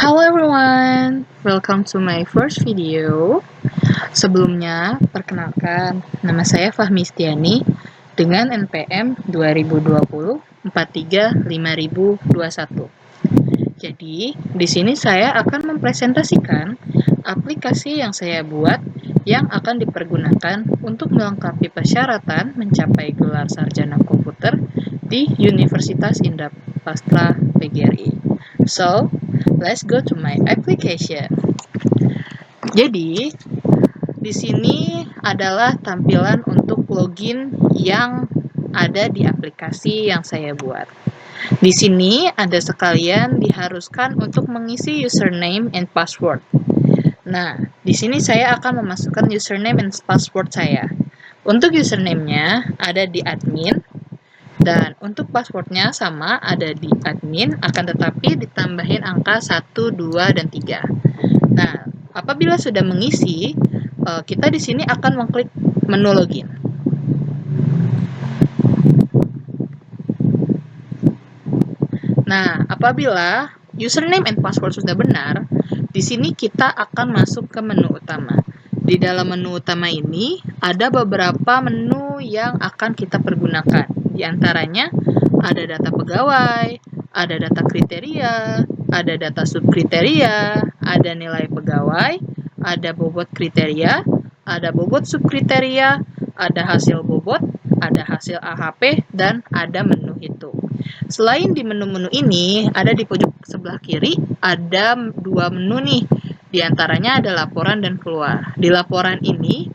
Hello everyone, welcome to my first video. Sebelumnya, perkenalkan, nama saya Fahmi Stiani dengan NPM 2020-435021. Jadi, di sini saya akan mempresentasikan aplikasi yang saya buat yang akan dipergunakan untuk melengkapi persyaratan mencapai gelar sarjana komputer di Universitas Indah Pastra PGRI. So, let's go to my application. Jadi, di sini adalah tampilan untuk login yang ada di aplikasi yang saya buat. Di sini ada sekalian diharuskan untuk mengisi username and password. Nah, di sini saya akan memasukkan username and password saya. Untuk username-nya ada di admin, dan untuk passwordnya sama ada di admin, akan tetapi ditambahin angka 1, 2, dan 3. Nah, apabila sudah mengisi, kita di sini akan mengklik menu login. Nah, apabila username and password sudah benar, di sini kita akan masuk ke menu utama. Di dalam menu utama ini ada beberapa menu yang akan kita pergunakan. Di antaranya ada data pegawai, ada data kriteria, ada data subkriteria, ada nilai pegawai, ada bobot kriteria, ada bobot subkriteria, ada hasil bobot, ada hasil AHP, dan ada menu hitung. Selain di menu-menu ini, ada di pojok sebelah kiri, ada dua menu nih. Di antaranya ada laporan dan keluar. Di laporan ini,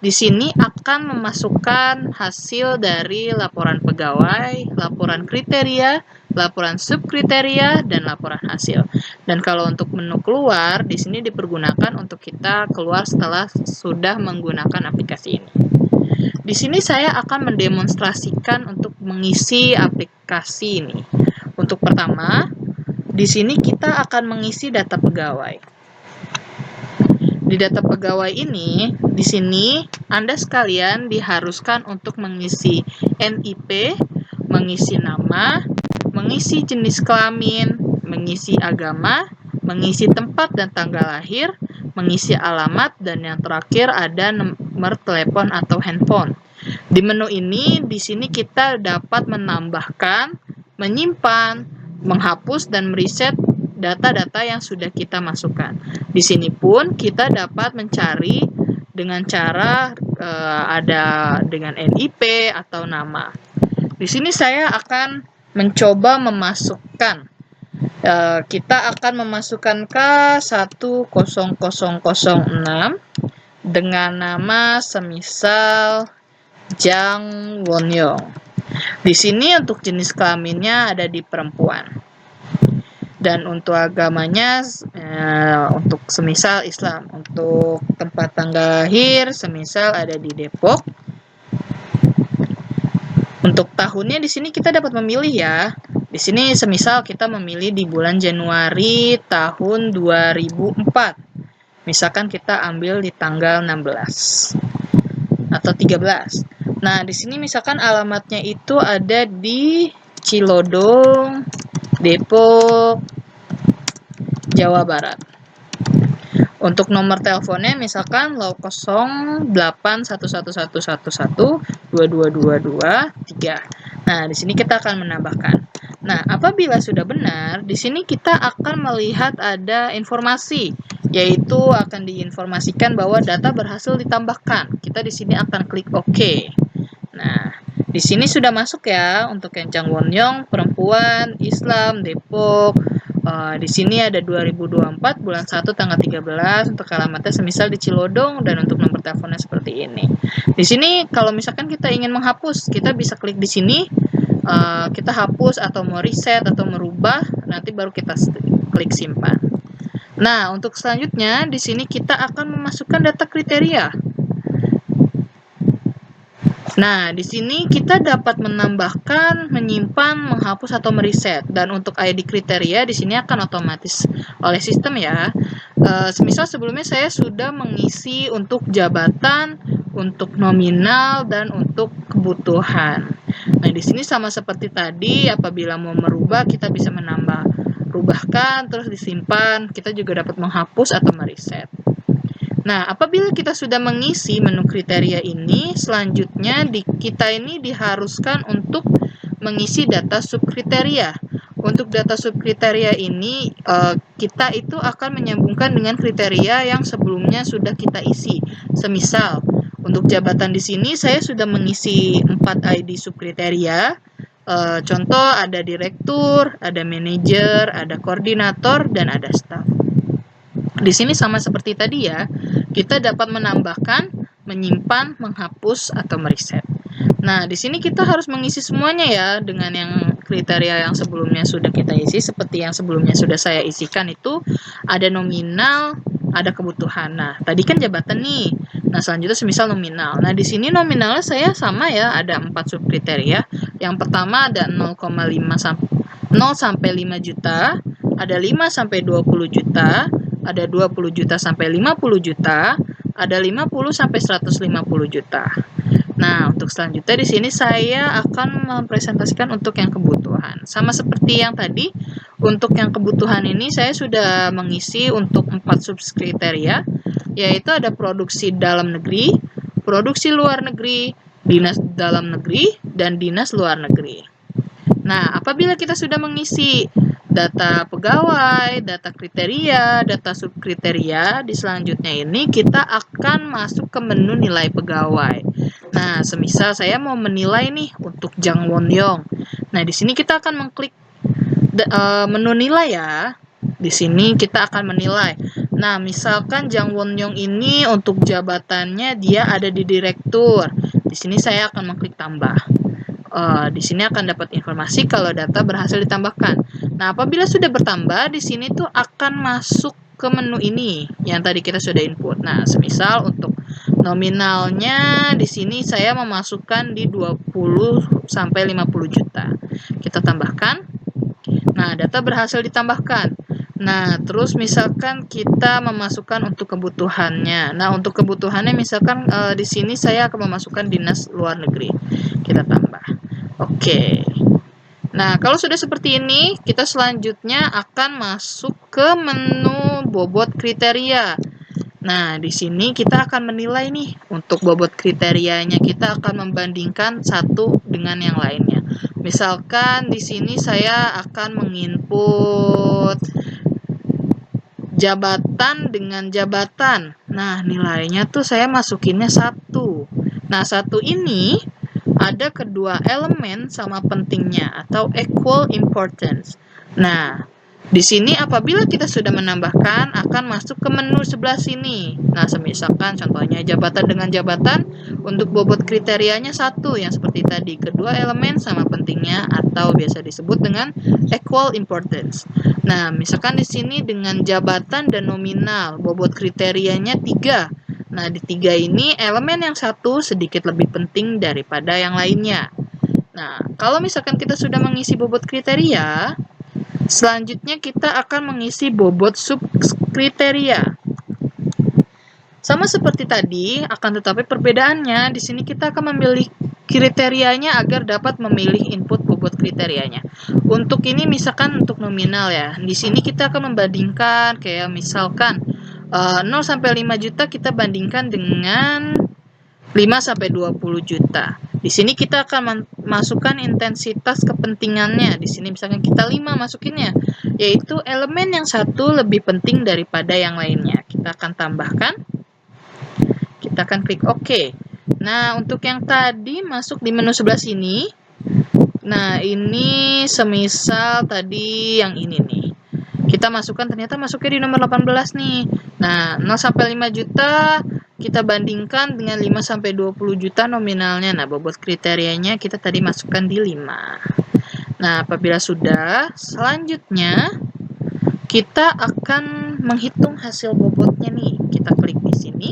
di sini akan memasukkan hasil dari laporan pegawai, laporan kriteria, laporan subkriteria, dan laporan hasil. Dan kalau untuk menu keluar, di sini dipergunakan untuk kita keluar setelah sudah menggunakan aplikasi ini. Di sini saya akan mendemonstrasikan untuk mengisi aplikasi ini. Untuk pertama, di sini kita akan mengisi data pegawai. Di data pegawai ini, di sini Anda sekalian diharuskan untuk mengisi NIP, mengisi nama, mengisi jenis kelamin, mengisi agama, mengisi tempat dan tanggal lahir, mengisi alamat, dan yang terakhir ada nomor telepon atau handphone. Di menu ini, di sini kita dapat menambahkan, menyimpan, menghapus, dan mereset data-data yang sudah kita masukkan. Di sini pun kita dapat mencari dengan cara ada dengan NIP atau nama. Di sini saya akan mencoba memasukkan. Kita akan memasukkan K10006 dengan nama semisal Jang Wonyong. Di sini untuk jenis kelaminnya ada di perempuan. Dan untuk agamanya untuk semisal Islam. Untuk tempat tanggal lahir semisal ada di Depok. Untuk tahunnya di sini kita dapat memilih ya. Di sini semisal kita memilih di bulan Januari tahun 2004. Misalkan kita ambil di tanggal 16 atau 13. Nah, di sini misalkan alamatnya itu ada di Cilodong, Depok, Jawa Barat. Untuk nomor teleponnya misalkan 08111111222223. Nah, di sini kita akan menambahkan. Nah, apabila sudah benar, di sini kita akan melihat ada informasi, yaitu akan diinformasikan bahwa data berhasil ditambahkan. Kita di sini akan klik OK. Nah, di sini sudah masuk ya untuk yang Jang Wonyong, perempuan, Islam, Depok. Di sini ada 2024 bulan 1 tanggal 13 untuk alamatnya semisal di Cilodong dan untuk nomor teleponnya seperti ini. Di sini kalau misalkan kita ingin menghapus, kita bisa klik di sini. Kita hapus atau mau reset atau merubah, nanti baru kita klik simpan. Nah, untuk selanjutnya di sini kita akan memasukkan data kriteria. Nah, di sini kita dapat menambahkan, menyimpan, menghapus atau mereset. Dan untuk ID kriteria di sini akan otomatis oleh sistem ya. Semisal sebelumnya saya sudah mengisi untuk jabatan, untuk nominal, dan untuk kebutuhan. Nah, di sini sama seperti tadi, apabila mau merubah kita bisa menambah rubahkan, terus disimpan. Kita juga dapat menghapus atau mereset. Nah, apabila kita sudah mengisi menu kriteria ini, selanjutnya kita ini diharuskan untuk mengisi data subkriteria. Untuk data subkriteria ini, kita itu akan menyambungkan dengan kriteria yang sebelumnya sudah kita isi. Semisal, untuk jabatan di sini saya sudah mengisi 4 ID subkriteria. Contoh ada direktur, ada manajer, ada koordinator, dan ada staff. Di sini sama seperti tadi ya, kita dapat menambahkan, menyimpan, menghapus, atau mereset. Nah, di sini kita harus mengisi semuanya ya dengan yang kriteria yang sebelumnya sudah kita isi. Seperti yang sebelumnya sudah saya isikan itu ada nominal, ada kebutuhan. Nah, tadi kan jabatan nih. Nah, selanjutnya semisal nominal. Nah, di sini nominalnya saya sama ya, ada 4 subkriteria. Yang pertama ada 0 sampai 5 juta, ada 5 sampai 20 juta, ada 20 juta sampai 50 juta, ada 50 sampai 150 juta. Nah, untuk selanjutnya di sini saya akan mempresentasikan untuk yang kebutuhan. Sama seperti yang tadi, untuk yang kebutuhan ini saya sudah mengisi untuk 4 subkriteria, yaitu ada produksi dalam negeri, produksi luar negeri, dinas dalam negeri, dan dinas luar negeri. Nah, apabila kita sudah mengisi data pegawai, data kriteria, data subkriteria, di selanjutnya ini kita akan masuk ke menu nilai pegawai. Nah, semisal saya mau menilai nih untuk Jang Won Yong. Nah, di sini kita akan mengklik menu nilai ya. Di sini kita akan menilai. Nah, misalkan Jang Won Yong ini untuk jabatannya dia ada di direktur. Di sini saya akan mengklik tambah. Di sini akan dapat informasi kalau data berhasil ditambahkan. Nah, apabila sudah bertambah, di sini tuh akan masuk ke menu ini yang tadi kita sudah input. Nah, semisal untuk nominalnya di sini saya memasukkan di 20 sampai 50 juta. Kita tambahkan. Nah, data berhasil ditambahkan. Nah, terus misalkan kita memasukkan untuk kebutuhannya. Nah, untuk kebutuhannya misalkan di sini saya akan memasukkan dinas luar negeri. Kita tambah. Oke. Nah, kalau sudah seperti ini, kita selanjutnya akan masuk ke menu bobot kriteria. Nah, di sini kita akan menilai nih untuk bobot kriterianya. Kita akan membandingkan satu dengan yang lainnya. Misalkan di sini saya akan menginput jabatan dengan jabatan. Nah, nilainya tuh saya masukinnya 1. Nah, 1 ini ada kedua elemen sama pentingnya atau equal importance. Nah, di sini apabila kita sudah menambahkan akan masuk ke menu sebelah sini. Nah, misalkan contohnya jabatan dengan jabatan untuk bobot kriterianya 1 yang seperti tadi, kedua elemen sama pentingnya atau biasa disebut dengan equal importance. Nah, misalkan di sini dengan jabatan dan nominal bobot kriterianya 3. Nah, di 3 ini elemen yang 1 sedikit lebih penting daripada yang lainnya. Nah, kalau misalkan kita sudah mengisi bobot kriteria, selanjutnya kita akan mengisi bobot subkriteria. Sama seperti tadi, akan tetapi perbedaannya di sini kita akan memilih kriterianya agar dapat memilih input bobot kriterianya. Untuk ini misalkan untuk nominal ya. Di sini kita akan membandingkan kayak misalkan 0 sampai 5 juta kita bandingkan dengan 5 sampai 20 juta. Di sini kita akan masukkan intensitas kepentingannya. Di sini misalkan kita 5 masukinnya, yaitu elemen yang 1 lebih penting daripada yang lainnya. Kita akan tambahkan. Kita akan klik OK. Nah, untuk yang tadi masuk di menu sebelah sini. Nah, ini semisal tadi yang ini nih. Kita masukkan ternyata masuknya di nomor 18 nih. Nah, 0 sampai 5 juta kita bandingkan dengan 5 sampai 20 juta nominalnya. Nah, bobot kriterianya kita tadi masukkan di 5. Nah, apabila sudah, selanjutnya kita akan menghitung hasil bobotnya nih. Kita klik di sini.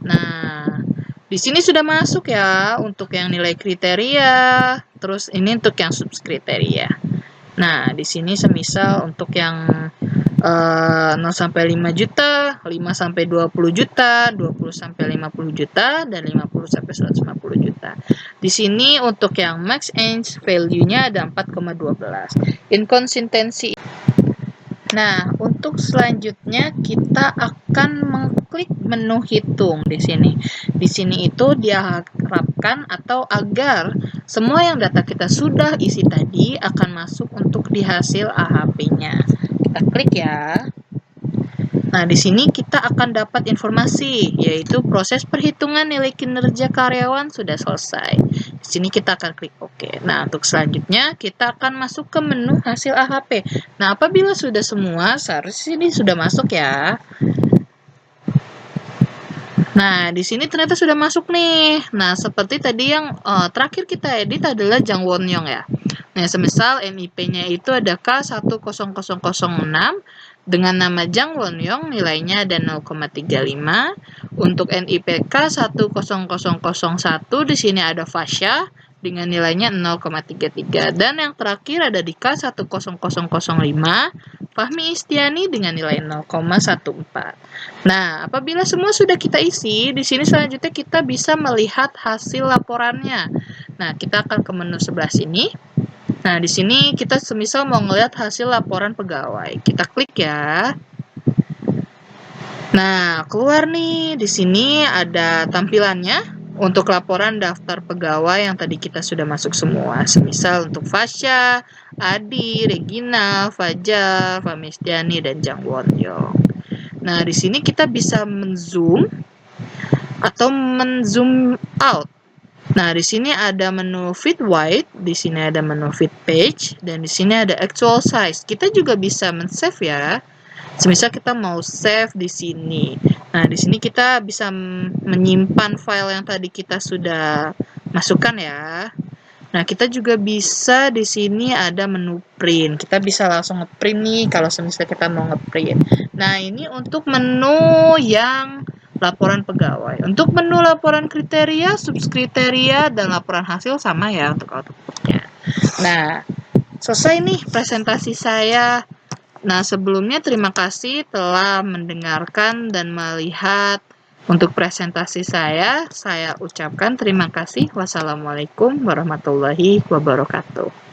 Nah, di sini sudah masuk ya untuk yang nilai kriteria, terus ini untuk yang subkriteria. Nah, di sini semisal untuk yang 0 sampai 5 juta, 5 sampai 20 juta, 20 sampai 50 juta, dan 50 sampai 150 juta. Di sini untuk yang max change value-nya ada 4,12. Inkonsistensi Nah, untuk selanjutnya kita akan mengklik menu hitung di sini. Di sini itu diharapkan atau agar semua yang data kita sudah isi tadi akan masuk untuk di hasil AHP-nya. Kita klik ya. Nah, di sini kita akan dapat informasi, yaitu proses perhitungan nilai kinerja karyawan sudah selesai. Di sini kita akan klik OK. Nah, untuk selanjutnya kita akan masuk ke menu hasil AHP. Nah, apabila sudah semua, seharusnya ini sudah masuk ya. Nah, di sini ternyata sudah masuk nih. Nah, seperti tadi yang terakhir kita edit adalah Jang Won-yong ya. Nah, semisal NIP-nya itu ada K10006 dengan nama Jang Won-yong, nilainya ada 0,35. Untuk NIP K10001 di sini ada Fasya dengan nilainya 0,33. Dan yang terakhir ada di K10005 Fahmi Istiani dengan nilai 0,14. Nah, apabila semua sudah kita isi, di sini selanjutnya kita bisa melihat hasil laporannya. Nah, kita akan ke menu sebelah sini. Nah, di sini kita semisal mau ngelihat hasil laporan pegawai. Kita klik ya. Nah, keluar nih. Di sini ada tampilannya untuk laporan daftar pegawai yang tadi kita sudah masuk semua. Semisal untuk Fasya, Adi, Regina, Fajar, Famistiani, dan Jang Won-yong. Nah, di sini kita bisa men-zoom atau men-zoom out. Nah, di sini ada menu fit wide, di sini ada menu fit page, dan di sini ada actual size. Kita juga bisa men-save ya. Semisal kita mau save di sini. Nah, di sini kita bisa menyimpan file yang tadi kita sudah masukkan ya. Nah, kita juga bisa di sini ada menu print. Kita bisa langsung nge-print nih kalau semisal kita mau nge-print. Nah, ini untuk menu yang laporan pegawai. Untuk menu laporan kriteria, subkriteria, dan laporan hasil sama ya untuk outputnya. Nah, selesai nih presentasi saya. Nah, sebelumnya terima kasih telah mendengarkan dan melihat untuk presentasi saya ucapkan terima kasih. Wassalamualaikum warahmatullahi wabarakatuh.